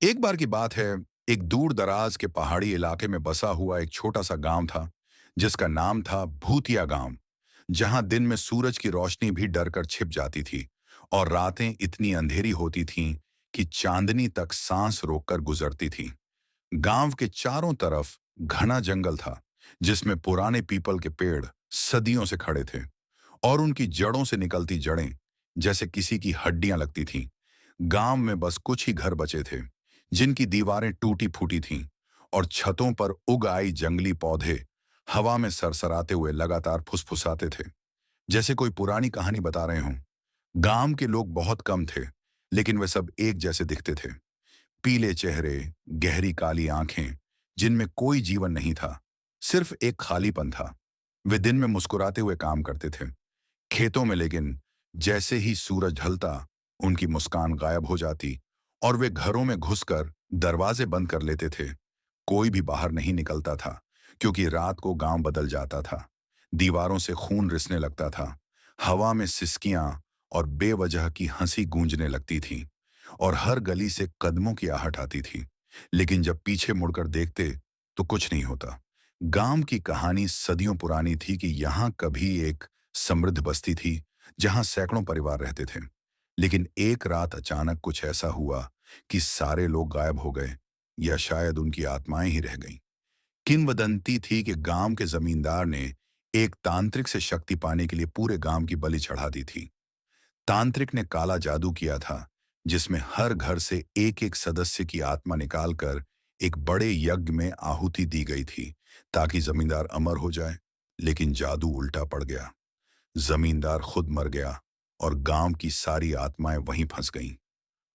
एक बार की बात है। एक दूर दराज के पहाड़ी इलाके में बसा हुआ एक छोटा सा गांव था जिसका नाम था भूतिया गांव। जहां दिन में सूरज की रोशनी भी डर कर छिप जाती थी और रातें इतनी अंधेरी होती थीं कि चांदनी तक सांस रोककर गुजरती थी। गांव के चारों तरफ घना जंगल था जिसमें पुराने पीपल के पेड़ सदियों से खड़े थे और उनकी जड़ों से निकलती जड़ें जैसे किसी की हड्डियां लगती थीं। गांव में बस कुछ ही घर बचे थे जिनकी दीवारें टूटी फूटी थीं और छतों पर उग आई जंगली पौधे हवा में सरसराते हुए लगातार फुसफुसाते थे, जैसे कोई पुरानी कहानी बता रहे हों। गांव के लोग बहुत कम थे, लेकिन वे सब एक जैसे दिखते थे। पीले चेहरे, गहरी काली आंखें जिनमें कोई जीवन नहीं था, सिर्फ एक खालीपन था। वे दिन में मुस्कुराते हुए काम करते थे खेतों में, लेकिन जैसे ही सूरज ढलता उनकी मुस्कान गायब हो जाती और वे घरों में घुसकर दरवाजे बंद कर लेते थे। कोई भी बाहर नहीं निकलता था क्योंकि रात को गांव बदल जाता था। दीवारों से खून रिसने लगता था, हवा में सिसकियां और बेवजह की हंसी गूंजने लगती थी और हर गली से कदमों की आहट आती थी। लेकिन जब पीछे मुड़कर देखते तो कुछ नहीं होता। गांव की कहानी सदियों पुरानी थी कि यहाँ कभी एक समृद्ध बस्ती थी जहां सैकड़ों परिवार रहते थे। लेकिन एक रात अचानक कुछ ऐसा हुआ कि सारे लोग गायब हो गए, या शायद उनकी आत्माएं ही रह गईं। किंवदंती थी कि गांव के जमींदार ने एक तांत्रिक से शक्ति पाने के लिए पूरे गांव की बलि चढ़ा दी थी। तांत्रिक ने काला जादू किया था जिसमें हर घर से एक एक सदस्य की आत्मा निकालकर एक बड़े यज्ञ में आहुति दी गई थी ताकि जमींदार अमर हो जाए। लेकिन जादू उल्टा पड़ गया। जमींदार खुद मर गया और गांव की सारी आत्माएं वहीं फंस गईं।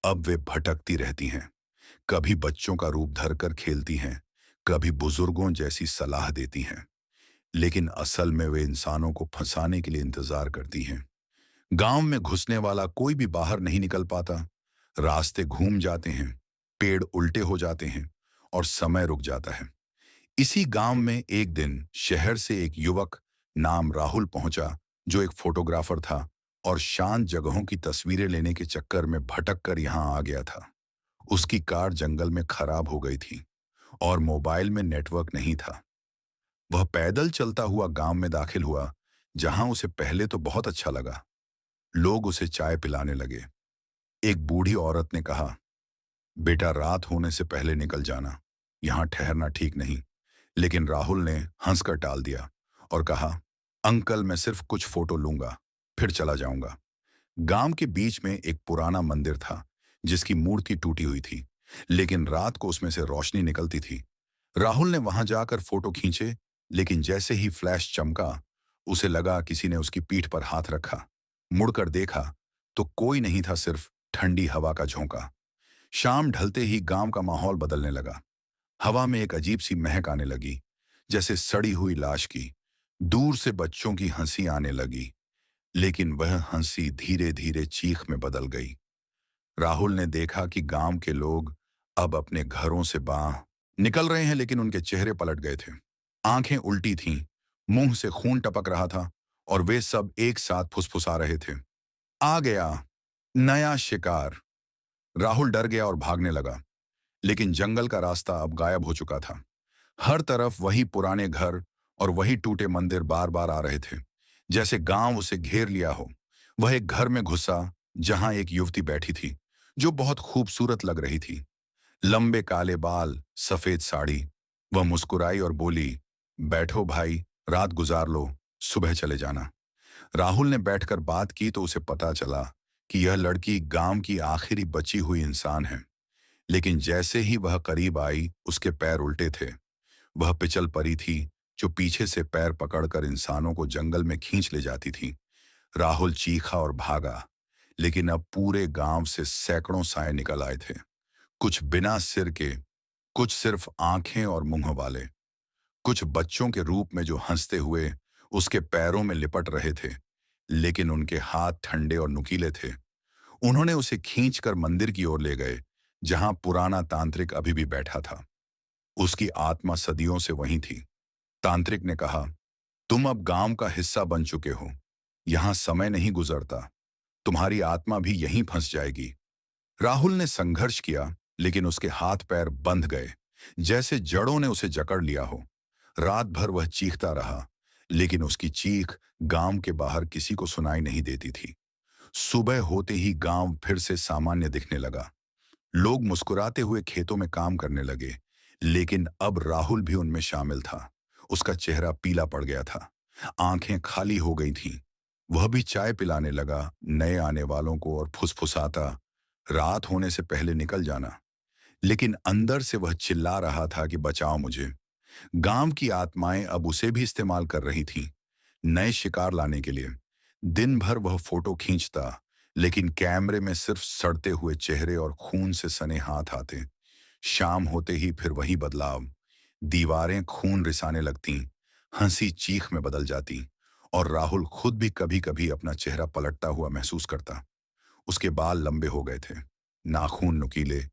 अब वे भटकती रहती हैं, कभी बच्चों का रूप धरकर खेलती हैं, कभी बुजुर्गों जैसी सलाह देती हैं, लेकिन असल में वे इंसानों को फंसाने के लिए इंतजार करती हैं। गांव में घुसने वाला कोई भी बाहर नहीं निकल पाता। रास्ते घूम जाते हैं, पेड़ उल्टे हो जाते हैं और समय रुक जाता है। इसी गांव में एक दिन शहर से एक युवक नाम राहुल पहुंचा, जो एक फोटोग्राफर था और शांत जगहों की तस्वीरें लेने के चक्कर में भटक कर यहां आ गया था। उसकी कार जंगल में खराब हो गई थी और मोबाइल में नेटवर्क नहीं था। वह पैदल चलता हुआ गांव में दाखिल हुआ, जहां उसे पहले तो बहुत अच्छा लगा। लोग उसे चाय पिलाने लगे। एक बूढ़ी औरत ने कहा, बेटा रात होने से पहले निकल जाना, यहां ठहरना ठीक नहीं। लेकिन राहुल ने हंसकर टाल दिया और कहा, अंकल मैं सिर्फ कुछ फोटो लूंगा, फिर चला जाऊंगा। गांव के बीच में एक पुराना मंदिर था जिसकी मूर्ति टूटी हुई थी, लेकिन रात को उसमें से रोशनी निकलती थी। राहुल ने वहां जाकर फोटो खींचे, लेकिन जैसे ही फ्लैश चमका उसे लगा किसी ने उसकी पीठ पर हाथ रखा। मुड़कर देखा तो कोई नहीं था, सिर्फ ठंडी हवा का झोंका। शाम ढलते ही गांव का माहौल बदलने लगा। हवा में एक अजीब सी महक आने लगी, जैसे सड़ी हुई लाश की। दूर से बच्चों की हंसी आने लगी, लेकिन वह हंसी धीरे धीरे चीख में बदल गई। राहुल ने देखा कि गांव के लोग अब अपने घरों से बाहर निकल रहे हैं, लेकिन उनके चेहरे पलट गए थे। आंखें उल्टी थीं, मुंह से खून टपक रहा था और वे सब एक साथ फुसफुसा रहे थे, आ गया नया शिकार। राहुल डर गया और भागने लगा, लेकिन जंगल का रास्ता अब गायब हो चुका था। हर तरफ वही पुराने घर और वही टूटे मंदिर बार बार आ रहे थे, जैसे गांव उसे घेर लिया हो। वह एक घर में घुसा जहां एक युवती बैठी थी जो बहुत खूबसूरत लग रही थी। लंबे काले बाल, सफेद साड़ी। वह मुस्कुराई और बोली, बैठो भाई, रात गुजार लो, सुबह चले जाना। राहुल ने बैठकर बात की तो उसे पता चला कि यह लड़की गांव की आखिरी बची हुई इंसान है। लेकिन जैसे ही वह करीब आई उसके पैर उल्टे थे। वह पिचल पड़ी थी जो पीछे से पैर पकड़कर इंसानों को जंगल में खींच ले जाती थी। राहुल चीखा और भागा, लेकिन अब पूरे गांव से सैकड़ों साए निकल आए थे। कुछ बिना सिर के, कुछ सिर्फ आंखें और मुंह वाले, कुछ बच्चों के रूप में जो हंसते हुए उसके पैरों में लिपट रहे थे, लेकिन उनके हाथ ठंडे और नुकीले थे। उन्होंने उसे खींचकर मंदिर की ओर ले गए, जहां पुराना तांत्रिक अभी भी बैठा था। उसकी आत्मा सदियों से वहीं थी। तांत्रिक ने कहा, तुम अब गांव का हिस्सा बन चुके हो, यहां समय नहीं गुजरता, तुम्हारी आत्मा भी यहीं फंस जाएगी। राहुल ने संघर्ष किया, लेकिन उसके हाथ पैर बंध गए, जैसे जड़ों ने उसे जकड़ लिया हो। रात भर वह चीखता रहा, लेकिन उसकी चीख गांव के बाहर किसी को सुनाई नहीं देती थी। सुबह होते ही गांव फिर से सामान्य दिखने लगा। लोग मुस्कुराते हुए खेतों में काम करने लगे, लेकिन अब राहुल भी उनमें शामिल था। उसका चेहरा पीला पड़ गया था, आंखें खाली हो गई थीं। वह भी चाय पिलाने लगा नए आने वालों को और फुसफुसाता, रात होने से पहले निकल जाना। लेकिन अंदर से वह चिल्ला रहा था कि बचाओ मुझे। गांव की आत्माएं अब उसे भी इस्तेमाल कर रही थीं, नए शिकार लाने के लिए। दिन भर वह फोटो खींचता, लेकिन कैमरे में सिर्फ सड़ते हुए चेहरे और खून से सने हाथ आते। शाम होते ही फिर वही बदलाव। दीवारें खून रिसाने लगतीं, हंसी चीख में बदल जाती, और राहुल खुद भी कभी कभी अपना चेहरा पलटता हुआ महसूस करता। उसके बाल लंबे हो गए थे, नाखून नुकीले,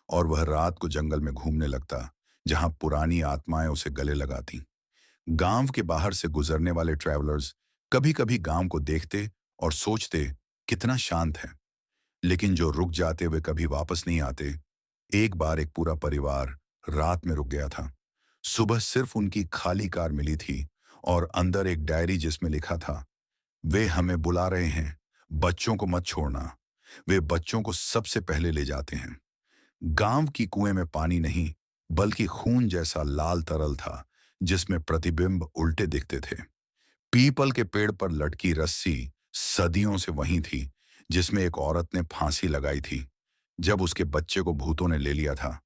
और वह रात को जंगल में घूमने लगता, जहां पुरानी आत्माएं उसे गले लगाती। गांव के बाहर से गुजरने वाले ट्रैवलर्स कभी कभी गांव को देखते और सोचते, कितना शांत है। लेकिन जो रुक जाते वे कभी वापस नहीं आते। एक बार एक पूरा परिवार रात में रुक गया था। सुबह सिर्फ उनकी खाली कार मिली थी, और अंदर एक डायरी जिसमें लिखा था, वे हमें बुला रहे हैं, बच्चों को मत छोड़ना। वे बच्चों को सबसे पहले ले जाते हैं। गांव की कुएं में पानी नहीं, बल्कि खून जैसा लाल तरल था, जिसमें प्रतिबिंब उल्टे दिखते थे। पीपल के पेड़ पर लटकी रस्सी सदियों से वही थी, जिसमें एक औरत ने फांसी लगाई थी जब उसके बच्चे को भूतों ने ले लिया था।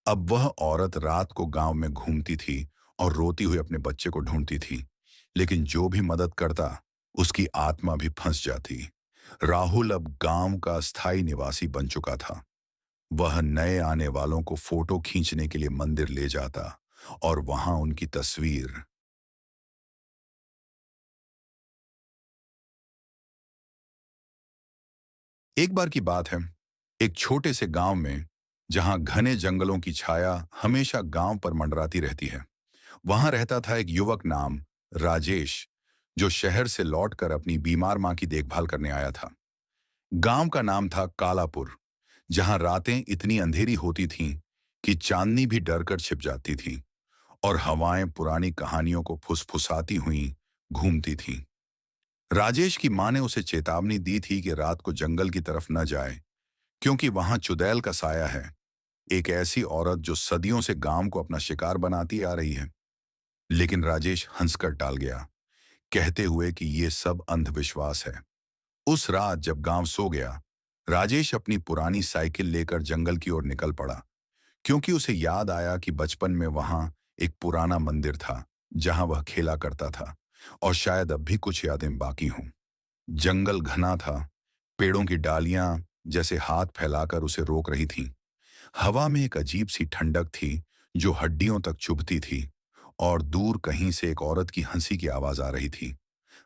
अब वह औरत रात को गांव में घूमती थी और रोती हुई अपने बच्चे को ढूंढती थी, लेकिन जो भी मदद करता, उसकी आत्मा भी फंस जाती। राहुल अब गांव का स्थायी निवासी बन चुका था। वह नए आने वालों को फोटो खींचने के लिए मंदिर ले जाता, और वहां उनकी तस्वीर। एक बार की बात है, एक छोटे से गांव में, जहां घने जंगलों की छाया हमेशा गांव पर मंडराती रहती है, वहां रहता था एक युवक नाम राजेश, जो शहर से लौटकर अपनी बीमार मां की देखभाल करने आया था। गांव का नाम था कालापुर, जहां रातें इतनी अंधेरी होती थीं कि चांदनी भी डरकर छिप जाती थी, और हवाएं पुरानी कहानियों को फुसफुसाती हुई घूमती थीं। राजेश की मां ने उसे चेतावनी दी थी कि रात को जंगल की तरफ न जाए, क्योंकि वहां चुड़ैल का साया है, एक ऐसी औरत जो सदियों से गांव को अपना शिकार बनाती आ रही है। लेकिन राजेश हंसकर टाल गया, कहते हुए कि ये सब अंधविश्वास है। उस रात जब गांव सो गया, राजेश अपनी पुरानी साइकिल लेकर जंगल की ओर निकल पड़ा, क्योंकि उसे याद आया कि बचपन में वहां एक पुराना मंदिर था, जहां वह खेला करता था, और शायद अब भी कुछ यादें बाकी हों। जंगल घना था, पेड़ों की डालियां जैसे हाथ फैलाकर उसे रोक रही थीं। हवा में एक अजीब सी ठंडक थी, जो हड्डियों तक चुभती थी, और दूर कहीं से एक औरत की हंसी की आवाज आ रही थी,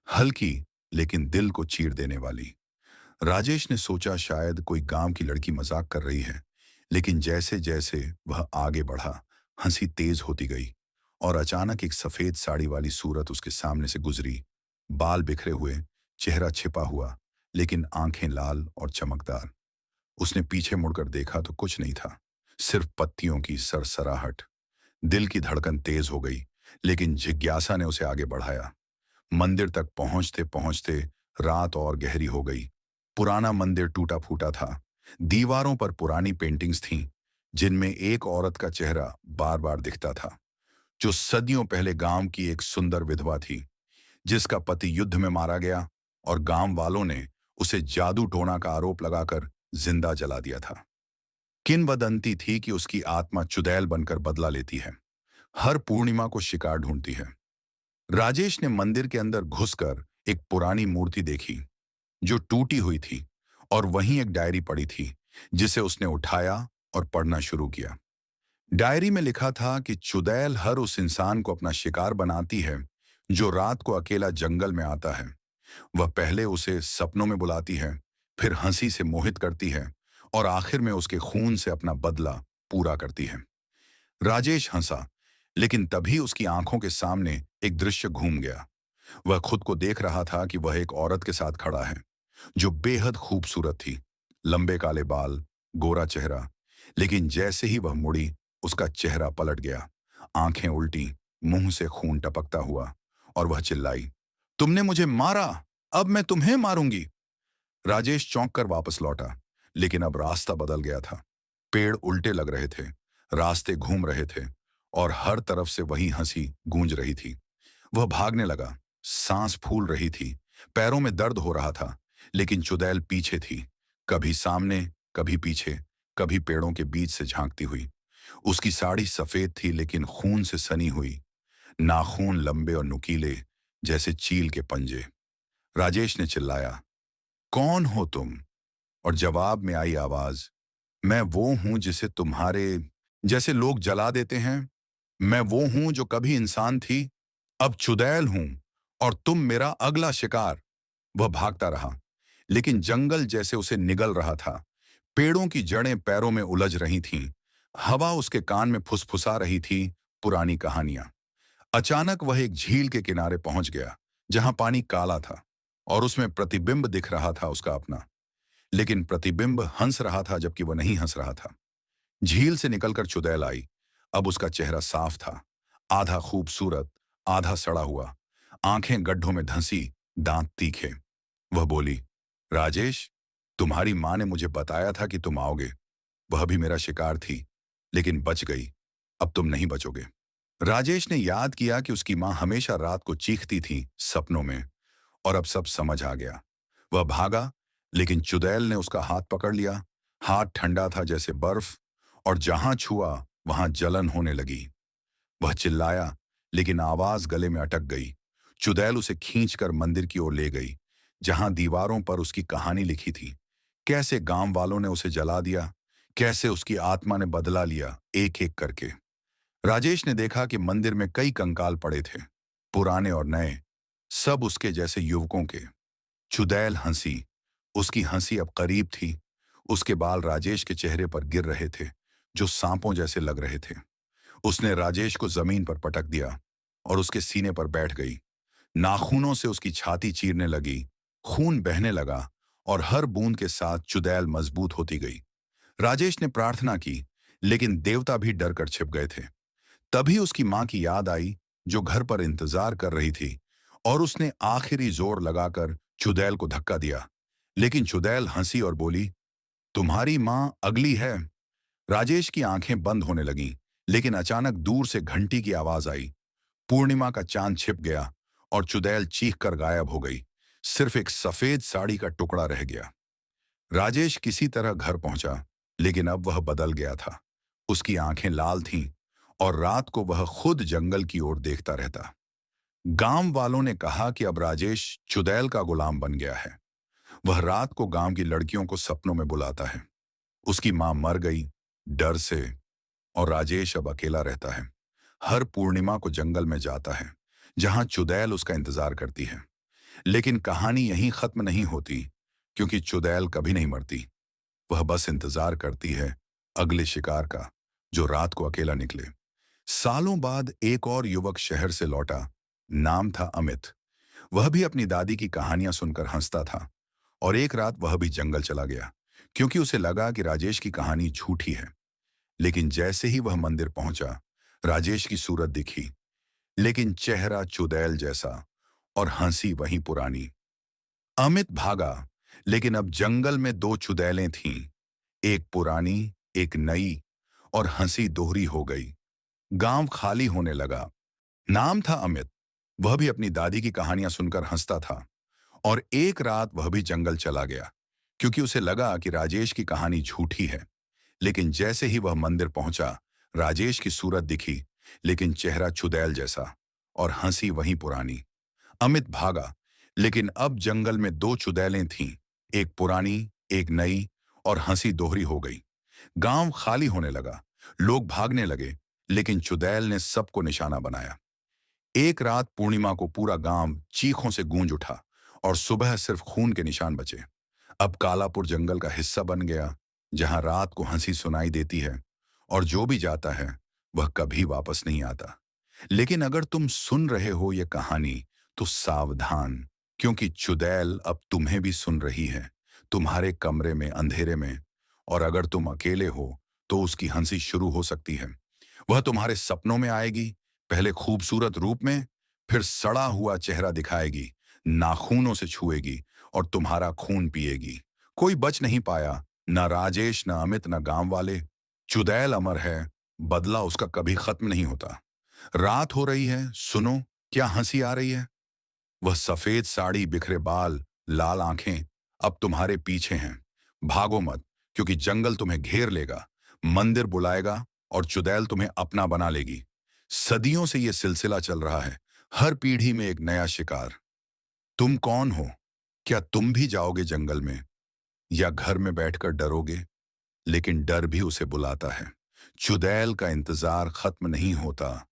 हल्की, लेकिन दिल को चीर देने वाली। राजेश ने सोचा शायद कोई गांव की लड़की मजाक कर रही है, लेकिन जैसे जैसे वह आगे बढ़ा, हंसी तेज होती गई, और अचानक एक सफेद साड़ी वाली सूरत उसके सामने से गुजरी। बाल बिखरे हुए, चेहरा छिपा हुआ, लेकिन आंखें लाल और चमकदार। उसने पीछे मुड़कर देखा तो कुछ नहीं था, सिर्फ पत्तियों की सरसराहट। दिल की धड़कन तेज हो गई, लेकिन जिज्ञासा ने उसे आगे बढ़ाया। मंदिर तक पहुंचते पहुंचते रात और गहरी हो गई। पुराना मंदिर टूटा फूटा था। दीवारों पर पुरानी पेंटिंग्स थीं, जिनमें एक औरत का चेहरा बार बार दिखता था, जो सदियों पहले गांव की एक सुंदर विधवा थी, जिसका पति युद्ध में मारा गया, और गांव वालों ने उसे जादू टोना का आरोप लगाकर जिंदा जला दिया था। किंवदंती थी कि उसकी आत्मा चुड़ैल बनकर बदला लेती है, हर पूर्णिमा को शिकार ढूंढती है। राजेश ने मंदिर के अंदर घुसकर एक पुरानी मूर्ति देखी, जो टूटी हुई थी, और वहीं एक डायरी पड़ी थी, जिसे उसने उठाया और पढ़ना शुरू किया। डायरी में लिखा था कि चुड़ैल हर उस इंसान को अपना शिकार बनाती है जो रात को अकेला जंगल में आता है। वह पहले उसे सपनों में बुलाती है, फिर हंसी से मोहित करती है, और आखिर में उसके खून से अपना बदला पूरा करती है। राजेश हंसा, लेकिन तभी उसकी आंखों के सामने एक दृश्य घूम गया। वह खुद को देख रहा था कि वह एक औरत के साथ खड़ा है, जो बेहद खूबसूरत थी। लंबे काले बाल, गोरा चेहरा, लेकिन जैसे ही वह मुड़ी, उसका चेहरा पलट गया। आंखें उल्टी, मुंह से खून टपकता हुआ, और वह चिल्लाई, तुमने मुझे मारा, अब मैं तुम्हें मारूंगी। राजेश चौंक कर वापस लौटा, लेकिन अब रास्ता बदल गया था। पेड़ उल्टे लग रहे थे, रास्ते घूम रहे थे, और हर तरफ से वही हंसी गूंज रही थी। वह भागने लगा, सांस फूल रही थी, पैरों में दर्द हो रहा था, लेकिन चुड़ैल पीछे थी, कभी सामने, कभी पीछे, कभी पेड़ों के बीच से झांकती हुई। उसकी साड़ी सफेद थी लेकिन खून से सनी हुई, नाखून लंबे और नुकीले, जैसे चील के पंजे। राजेश ने चिल्लाया, कौन हो तुम? और जवाब में आई आवाज, मैं वो हूं जिसे तुम्हारे जैसे लोग जला देते हैं। मैं वो हूं जो कभी इंसान थी, अब चुड़ैल हूं, और तुम मेरा अगला शिकार। वह भागता रहा, लेकिन जंगल जैसे उसे निगल रहा था। पेड़ों की जड़ें पैरों में उलझ रही थीं, हवा उसके कान में फुसफुसा रही थी पुरानी कहानियां। अचानक वह एक झील के किनारे पहुंच गया, जहां पानी काला था, और उसमें प्रतिबिंब दिख रहा था उसका अपना। लेकिन प्रतिबिंब हंस रहा था जबकि वह नहीं हंस रहा था। झील से निकलकर चुड़ैल आई। अब उसका चेहरा साफ था, आधा खूबसूरत, आधा सड़ा हुआ, आंखें गड्ढों में धंसी, दांत तीखे। वह बोली, राजेश, तुम्हारी माँ ने मुझे बताया था कि तुम आओगे। वह भी मेरा शिकार थी, लेकिन बच गई। अब तुम नहीं बचोगे। राजेश ने याद किया कि उसकी माँ हमेशा रात को चीखती थी सपनों में, और अब सब समझ आ गया। वह भागा, लेकिन चुड़ैल ने उसका हाथ पकड़ लिया। हाथ ठंडा था जैसे बर्फ, और जहां छुआ वहां जलन होने लगी। वह चिल्लाया, लेकिन आवाज गले में अटक गई। चुड़ैल उसे खींचकर मंदिर की ओर ले गई, जहां दीवारों पर उसकी कहानी लिखी थी। कैसे गांव वालों ने उसे जला दिया, कैसे उसकी आत्मा ने बदला लिया एक एक करके। राजेश ने देखा कि मंदिर में कई कंकाल पड़े थे, पुराने और नए, सब उसके जैसे युवकों के। चुड़ैल हंसी, उसकी हंसी अब करीब थी। उसके बाल राजेश के चेहरे पर गिर रहे थे, जो सांपों जैसे लग रहे थे। उसने राजेश को जमीन पर पटक दिया और उसके सीने पर बैठ गई। नाखूनों से उसकी छाती चीरने लगी, खून बहने लगा, और हर बूंद के साथ चुड़ैल मजबूत होती गई। राजेश ने प्रार्थना की, लेकिन देवता भी डर कर छिप गए थे। तभी उसकी मां की याद आई, जो घर पर इंतजार कर रही थी, और उसने आखिरी जोर लगाकर चुड़ैल को धक्का दिया। लेकिन चुड़ैल हंसी और बोली, तुम्हारी मां अगली है। राजेश की आंखें बंद होने लगीं, लेकिन अचानक दूर से घंटी की आवाज आई। पूर्णिमा का चांद छिप गया, और चुड़ैल चीख कर गायब हो गई। सिर्फ एक सफेद साड़ी का टुकड़ा रह गया। राजेश किसी तरह घर पहुंचा, लेकिन अब वह बदल गया था। उसकी आंखें लाल थीं, और रात को वह खुद जंगल की ओर देखता रहता। गांव वालों ने कहा कि अब राजेश चुड़ैल का गुलाम बन गया है। वह रात को गांव की लड़कियों को सपनों में बुलाता है। उसकी मां मर गई, डर से, और राजेश अब अकेला रहता है। हर पूर्णिमा को जंगल में जाता है, जहां चुड़ैल उसका इंतजार करती है। लेकिन कहानी यहीं खत्म नहीं होती, क्योंकि चुड़ैल कभी नहीं मरती। वह बस इंतजार करती है अगले शिकार का, जो रात को अकेला निकले। सालों बाद एक और युवक शहर से लौटा। नाम था अमित। वह भी अपनी दादी की कहानियां सुनकर हंसता था, और एक रात वह भी जंगल चला गया, क्योंकि उसे लगा कि राजेश की कहानी झूठी है। लेकिन जैसे ही वह मंदिर पहुंचा, राजेश की सूरत दिखी, लेकिन चेहरा चुड़ैल जैसा, और हंसी वही पुरानी। अमित भागा, लेकिन अब जंगल में दो चुड़ैलें थीं, एक पुरानी, एक नई, और हंसी दोहरी हो गई। गांव खाली होने लगा। नाम था अमित। वह भी अपनी दादी की कहानियां सुनकर हंसता था, और एक रात वह भी जंगल चला गया, क्योंकि उसे लगा कि राजेश की कहानी झूठी है। लेकिन जैसे ही वह मंदिर पहुंचा, राजेश की सूरत दिखी, लेकिन चेहरा चुड़ैल जैसा, और हंसी वहीं पुरानी। अमित भागा, लेकिन अब जंगल में दो चुड़ैलें थीं, एक पुरानी, एक नई, और हंसी दोहरी हो गई। गांव खाली होने लगा, लोग भागने लगे, लेकिन चुड़ैल ने सबको निशाना बनाया। एक रात पूर्णिमा को पूरा गांव चीखों से गूंज उठा, और सुबह सिर्फ खून के निशान बचे। अब कालापुर जंगल का हिस्सा बन गया, जहां रात को हंसी सुनाई देती है, और जो भी जाता है वह कभी वापस नहीं आता। लेकिन अगर तुम सुन रहे हो ये कहानी, तो सावधान, क्योंकि चुड़ैल अब तुम्हें भी सुन रही है, तुम्हारे कमरे में अंधेरे में। और अगर तुम अकेले हो, तो उसकी हंसी शुरू हो सकती है। वह तुम्हारे सपनों में आएगी, पहले खूबसूरत रूप में, फिर सड़ा हुआ चेहरा दिखाएगी, नाखूनों से छुएगी और तुम्हारा खून पिएगी। कोई बच नहीं पाया, ना राजेश, ना अमित, ना गांव वाले। चुड़ैल अमर है, बदला उसका कभी खत्म नहीं होता। रात हो रही है, सुनो, क्या हंसी आ रही है। वह सफेद साड़ी, बिखरे बाल, लाल आंखें अब तुम्हारे पीछे हैं। भागो मत, क्योंकि जंगल तुम्हें घेर लेगा, मंदिर बुलाएगा और चुड़ैल तुम्हें अपना बना लेगी। सदियों से यह सिलसिला चल रहा है, हर पीढ़ी में एक नया शिकार। तुम कौन हो? क्या तुम भी जाओगे जंगल में, या घर में बैठकर डरोगे? लेकिन डर भी उसे बुलाता है। चुड़ैल का इंतजार खत्म नहीं होता।